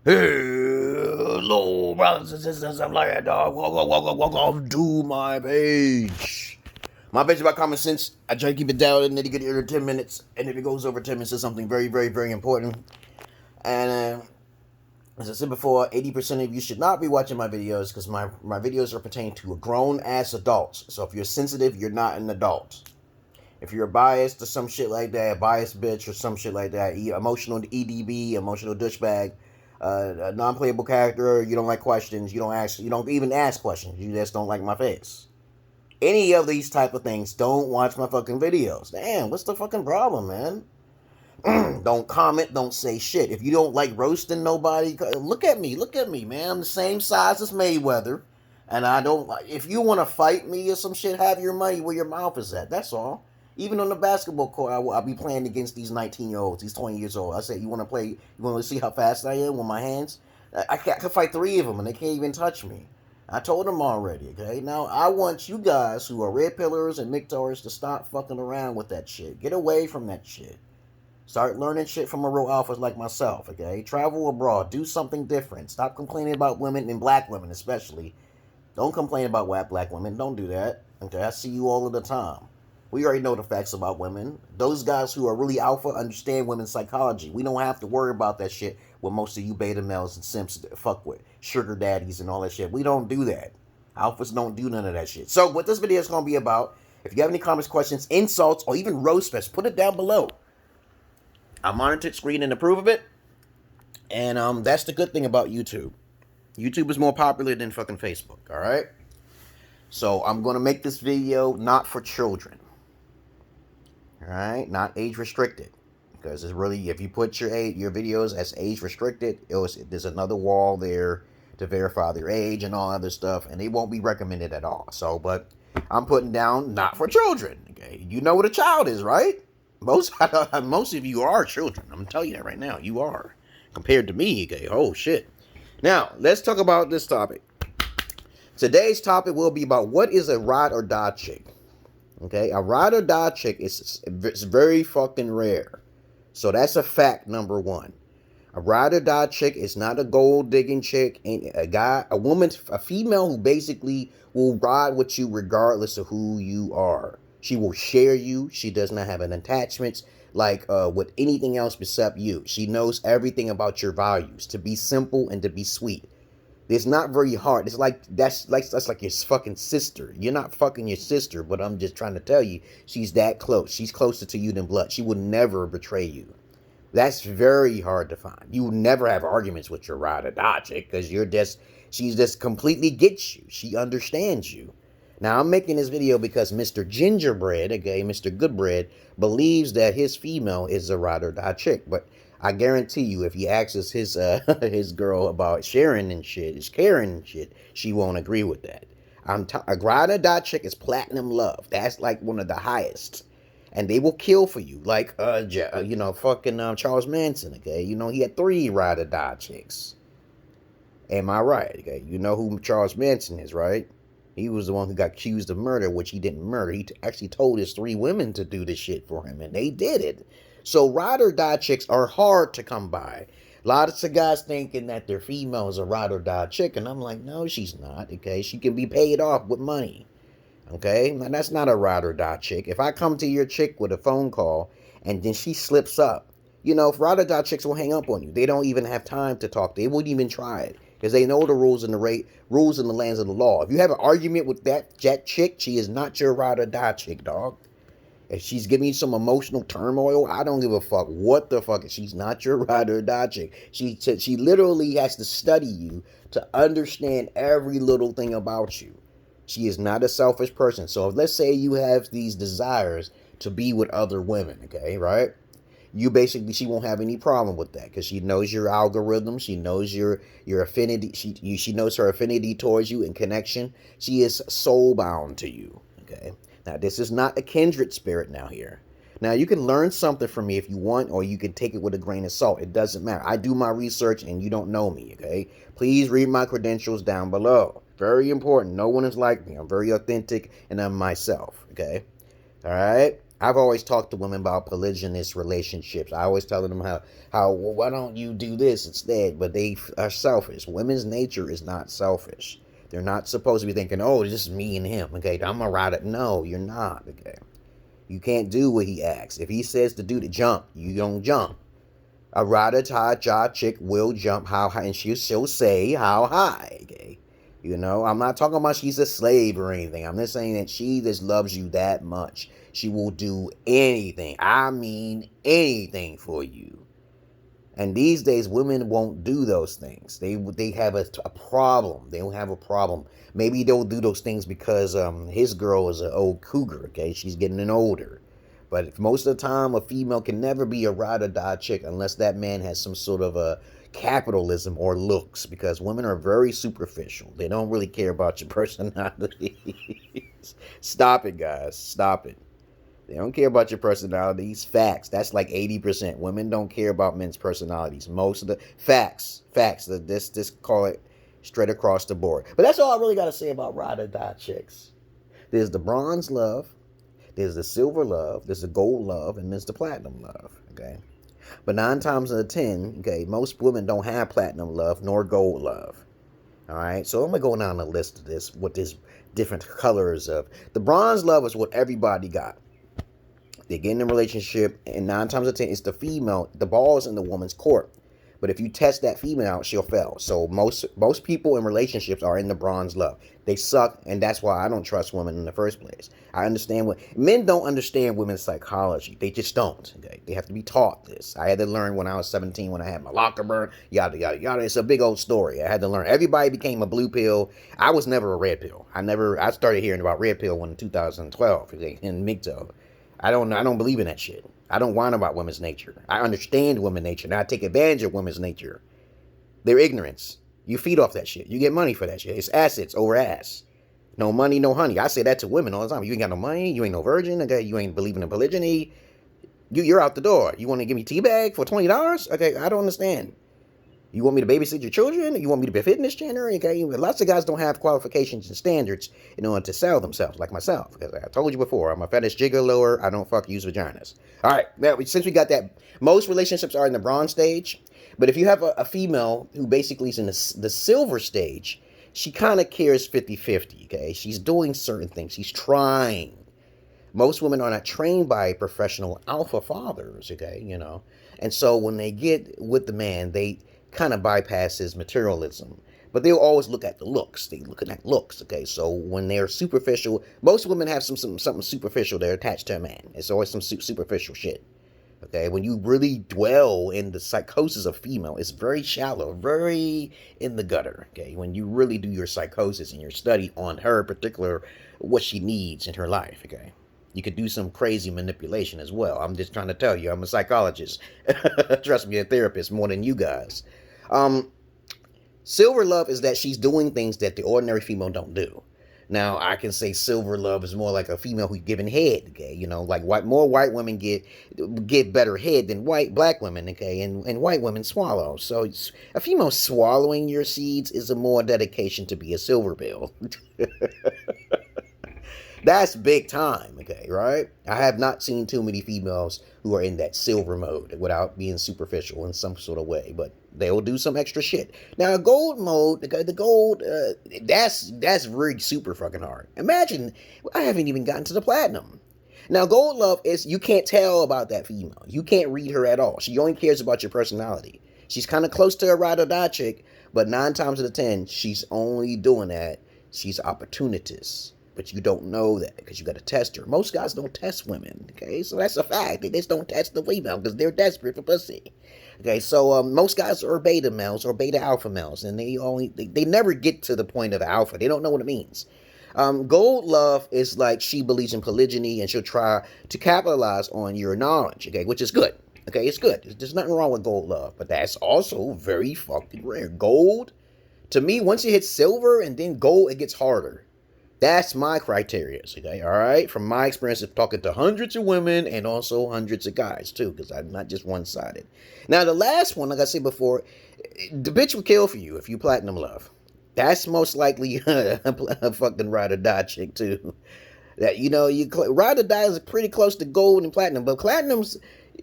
Hello, brothers and sisters of land, dog. Welcome to my page. My page is about common sense. I try to keep it down and then you get it in 10 minutes. And if it goes over 10 minutes, it's something very, very, very important. And as I said before, 80% of you should not be watching my videos because my videos are pertaining to grown-ass adults. So if you're sensitive, you're not an adult. If you're biased or some shit like that, biased bitch or some shit like that, emotional EDB, emotional douchebag, a non-playable character, you don't like questions, you don't even ask questions, you just don't like my face. Any of these type of things, don't watch my fucking videos. Damn, what's the fucking problem, man? Don't comment, don't say shit. If you don't like roasting nobody, look at me, man. I'm the same size as Mayweather. And I don't, if you want to fight me or some shit, have your money where your mouth is at. That's all. Even on the basketball court, I'll be playing against these 19-year-olds, these 20 years old. I said, you want to play, you want to see how fast I am with my hands? I could fight 3 of them and they can't even touch me. I told them already, okay? Now, I want you guys who are red pillars and mictors to stop fucking around with that shit. Get away from that shit. Start learning shit from a real alphas like myself, okay? Travel abroad. Do something different. Stop complaining about women and black women especially. Don't complain about black women. Don't do that, okay? I see you all of the time. We already know the facts about women. Those guys who are really alpha understand women's psychology. We don't have to worry about that shit with most of you beta males and simps fuck with. Sugar daddies and all that shit. We don't do that. Alphas don't do none of that shit. So what this video is going to be about, if you have any comments, questions, insults, or even roast fest, put it down below. I monitor it, screen, and approve of it. And that's the good thing about YouTube. YouTube is more popular than fucking Facebook, alright? So I'm going to make this video not for children. Alright, not age restricted, because it's really, if you put your videos as age restricted, there's another wall there to verify their age and all other stuff, and they won't be recommended at all. So, but I'm putting down not for children. Okay, you know what a child is, right? Most of you are children. I'm telling you that right now. You are, compared to me. Okay, oh shit. Now let's talk about this topic. Today's topic will be about what is a ride or die chick. Okay, a ride or die chick is very fucking rare. So that's a fact number one. A ride or die chick is not a gold digging chick. And a female who basically will ride with you regardless of who you are. She will share you. She does not have an attachment like with anything else except you. She knows everything about your values, to be simple and to be sweet. It's not very hard. It's like that's like your fucking sister. You're not fucking your sister, but I'm just trying to tell you, she's that close. She's closer to you than blood. She will never betray you. That's very hard to find. You will never have arguments with your ride or die chick because she just completely gets you. She understands you. Now I'm making this video because Mr. Gingerbread, okay, Mr. Goodbread, believes that his female is a ride or die chick, but I guarantee you, if he asks his girl about sharing and shit, caring and shit, she won't agree with that. A ride or die chick is platinum love. That's like one of the highest, and they will kill for you. Like fucking Charles Manson. Okay, you know he had 3 ride or die chicks. Am I right? Okay, you know who Charles Manson is, right? He was the one who got accused of murder, which he didn't murder. He actually told his 3 women to do this shit for him, and they did it. So ride or die chicks are hard to come by. A lot of guys thinking that their female is a ride or die chick, and I'm like, no, she's not, okay? She can be paid off with money, okay? Now, that's not a ride or die chick. If I come to your chick with a phone call, and then she slips up, if ride or die chicks will hang up on you. They don't even have time to talk. They wouldn't even try it, because they know the rules and rules in the lands of the law. If you have an argument with that chick, she is not your ride or die chick, dog. If she's giving you some emotional turmoil, I don't give a fuck what the fuck. She's not your ride or die chick. She literally has to study you to understand every little thing about you. She is not a selfish person. So if, let's say you have these desires to be with other women, okay, right? She won't have any problem with that because she knows your algorithm. She knows your affinity. She knows her affinity towards you and connection. She is soul bound to you, okay? Now, this is not a kindred spirit now here. Now, you can learn something from me if you want, or you can take it with a grain of salt. It doesn't matter. I do my research, and you don't know me, okay? Please read my credentials down below. Very important. No one is like me. I'm very authentic, and I'm myself, okay? All right? I've always talked to women about polygynous relationships. I always tell them how well, why don't you do this instead? But they are selfish. Women's nature is not selfish. They're not supposed to be thinking, oh, this is me and him. Okay, I'm a rider. No, you're not. Okay, you can't do what he asks. If he says to do the jump, you don't jump. A ride tie jaw chick will jump how high, and she'll say how high. Okay, I'm not talking about she's a slave or anything. I'm just saying that she just loves you that much. She will do anything. I mean anything for you. And these days, women won't do those things. They have a problem. They don't have a problem. Maybe they'll do those things because his girl is an old cougar. Okay, she's getting older. But most of the time, a female can never be a ride or die chick unless that man has some sort of a capitalism or looks, because women are very superficial. They don't really care about your personality. Stop it, guys. Stop it. They don't care about your personalities. Facts. That's like 80%. Women don't care about men's personalities. Most of the facts. This call it straight across the board. But that's all I really got to say about ride or die chicks. There's the bronze love. There's the silver love, there's the gold love, and there's the platinum love, okay? But 9 times out of 10, okay, most women don't have platinum love nor gold love, all right? So I'm going to go down the list of this, what this different colors of. The bronze love is what everybody got. They get in a relationship, and 9 times out of 10, it's the female, the ball is in the woman's court. But if you test that female out, she'll fail. So most people in relationships are in the bronze love. They suck, and that's why I don't trust women in the first place. I understand men don't understand women's psychology. They just don't. Okay? They have to be taught this. I had to learn when I was 17 when I had my locker burn. Yada yada yada. It's a big old story. I had to learn. Everybody became a blue pill. I was never a red pill. I started hearing about red pill in 2012 in MGTOW. I don't believe in that shit. I don't whine about women's nature. I understand women's nature, and I take advantage of women's nature. Their ignorance. You feed off that shit. You get money for that shit. It's assets over ass. No money, no honey. I say that to women all the time. You ain't got no money. You ain't no virgin. Okay, you ain't believing in polygyny. You're out the door. You want to give me tea bag for $20? Okay, I don't understand. You want me to babysit your children? You want me to be a fitness trainer? Okay, lots of guys don't have qualifications and standards in order to sell themselves, like myself. Because I told you before, I'm a fetish gigolo. I don't fuck use vaginas. All right, now since we got that, most relationships are in the bronze stage. But if you have a female who basically is in the silver stage, she kind of cares 50-50, okay? She's doing certain things. She's trying. Most women are not trained by professional alpha fathers, okay, And so when they get with the man, they kind of bypass his materialism. But they'll always look at the looks. They looking at looks, okay? So when they're superficial, most women have something superficial they're attached to a man. It's always some superficial shit. Okay, when you really dwell in the psychosis of female, it's very shallow, very in the gutter. Okay, when you really do your psychosis and your study on her particular, what she needs in her life. Okay, you could do some crazy manipulation as well. I'm just trying to tell you, I'm a psychologist. Trust me, a therapist more than you guys. Silver love is that she's doing things that the ordinary female don't do. Now, I can say silver love is more like a female who's giving head, okay? Like more white women get better head than black women, okay? And white women swallow. So a female swallowing your seeds is a more dedication to be a silver bill. That's big time, okay, right? I have not seen too many females who are in that silver mode without being superficial in some sort of way, but they'll do some extra shit. Now, gold mode, the gold, that's really super fucking hard. Imagine, I haven't even gotten to the platinum. Now, gold love is, you can't tell about that female. You can't read her at all. She only cares about your personality. She's kind of close to a ride or die chick, but 9 times out of 10, she's only doing that. She's opportunist. But you don't know that because you got to test her. Most guys don't test women, okay? So that's a fact. They just don't test the female because they're desperate for pussy. Okay, so most guys are beta males or beta alpha males, and they never get to the point of alpha. They don't know what it means. Gold love is like she believes in polygyny and she'll try to capitalize on your knowledge, okay, which is good. Okay, it's good. There's nothing wrong with gold love, but that's also very fucking rare. Gold, to me, once you hit silver and then gold, it gets harder. That's my criteria, okay, all right? From my experience of talking to hundreds of women and also hundreds of guys, too, because I'm not just one-sided. Now, the last one, like I said before, the bitch will kill for you if you platinum love. That's most likely a fucking ride or die chick, too. That ride or die is pretty close to gold and platinum, but platinums,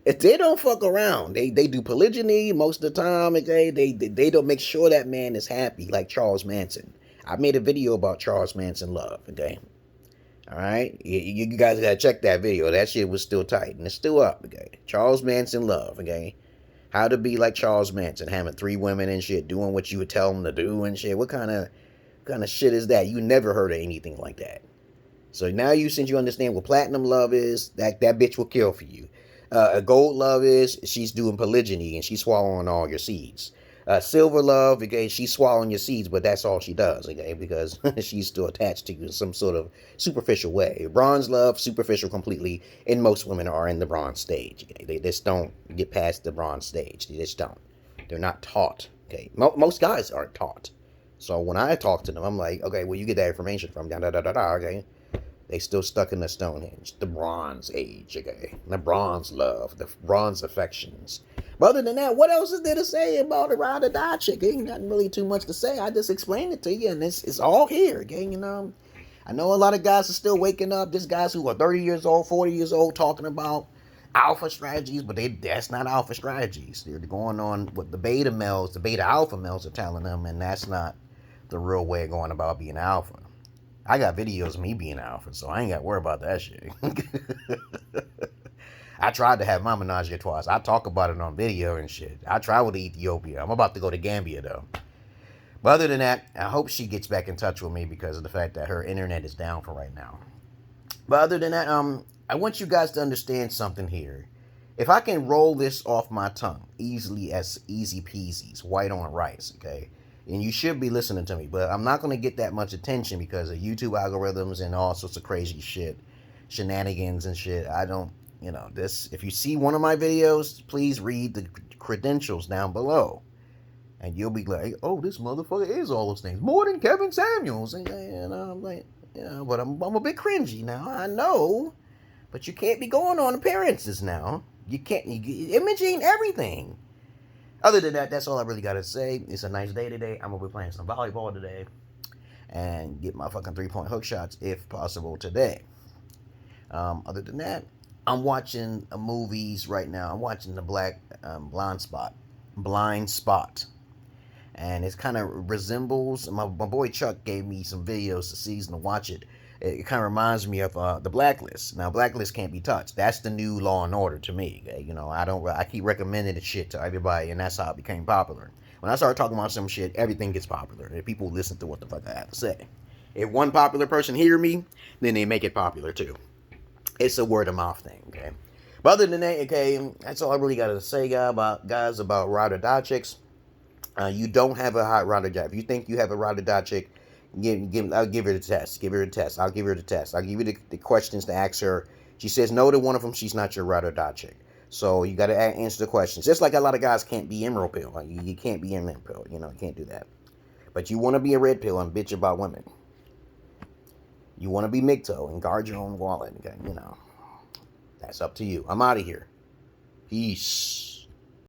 if they don't fuck around, they do polygyny most of the time. Okay, they don't make sure that man is happy, like Charles Manson. I made a video about Charles Manson love. Okay, all right, you guys gotta check that video. That shit was still tight and it's still up. Okay, Charles Manson love. Okay, how to be like Charles Manson, having 3 women and shit, doing what you would tell them to do and shit. What kind of shit is that? You never heard of anything like that. So now since you understand what platinum love is, that bitch will kill for you. A gold love is she's doing polygyny and she's swallowing all your seeds. Silver love, okay, she's swallowing your seeds, but that's all she does, okay, because she's still attached to you in some sort of superficial way. Bronze love, superficial completely, and most women are in the bronze stage. Okay? They just don't get past the bronze stage. They just don't. They're not taught. Okay, most guys aren't taught. So when I talk to them, I'm like, okay, well, you get that information from okay. They still stuck in the Stonehenge, the Bronze Age, okay? The Bronze love, the Bronze affections. But other than that, what else is there to say about a ride or die chick? Ain't nothing really too much to say. I just explained it to you, and it's all here, okay? I know a lot of guys are still waking up. There's guys who are 30 years old, 40 years old, talking about alpha strategies, but that's not alpha strategies. They're going on what the beta males, the beta alpha males are telling them, and that's not the real way of going about being alpha. I got videos of me being alpha, so I ain't got to worry about that shit. I tried to have my menage twice. I talk about it on video and shit. I traveled to Ethiopia. I'm about to go to Gambia, though. But other than that, I hope she gets back in touch with me because of the fact that her internet is down for right now. But other than that, I want you guys to understand something here. If I can roll this off my tongue easily as easy peasies, white on rice, okay? And you should be listening to me, but I'm not going to get that much attention because of YouTube algorithms and all sorts of crazy shit, shenanigans and shit. I don't, this. If you see one of my videos, please read the credentials down below. And you'll be like, oh, this motherfucker is all those things. More than Kevin Samuels. And I'm like, but I'm a bit cringy now. I know. But you can't be going on appearances now. You can't, imaging everything. Other than that, that's all I really got to say. It's a nice day today. I'm going to be playing some volleyball today and get my fucking 3-point hook shots if possible today. Other than that, I'm watching movies right now. I'm watching the Blind Spot. And it kind of resembles, my boy Chuck gave me some videos this season to watch it. It kind of reminds me of The Blacklist. Now, Blacklist can't be touched. That's the new Law and Order to me. I keep recommending the shit to everybody, and that's how it became popular. When I start talking about some shit, everything gets popular. And people listen to what the fuck I have to say. If one popular person hear me, then they make it popular too. It's a word of mouth thing, okay? But other than that, okay, that's all I really got to say, guys, about ride or die chicks. You don't have a hot ride or die. If you think you have a ride or die chick, I'll give her the test. Give her the test. I'll give her the test. I'll give you the questions to ask her. She says no to one of them, she's not your ride or die chick. So you got to answer the questions. Just like a lot of guys can't be emerald pill. Like you can't be emerald pill. You can't do that. But you want to be a red pill and bitch about women. You want to be MGTOW and guard your own wallet. Okay? That's up to you. I'm out of here. Peace.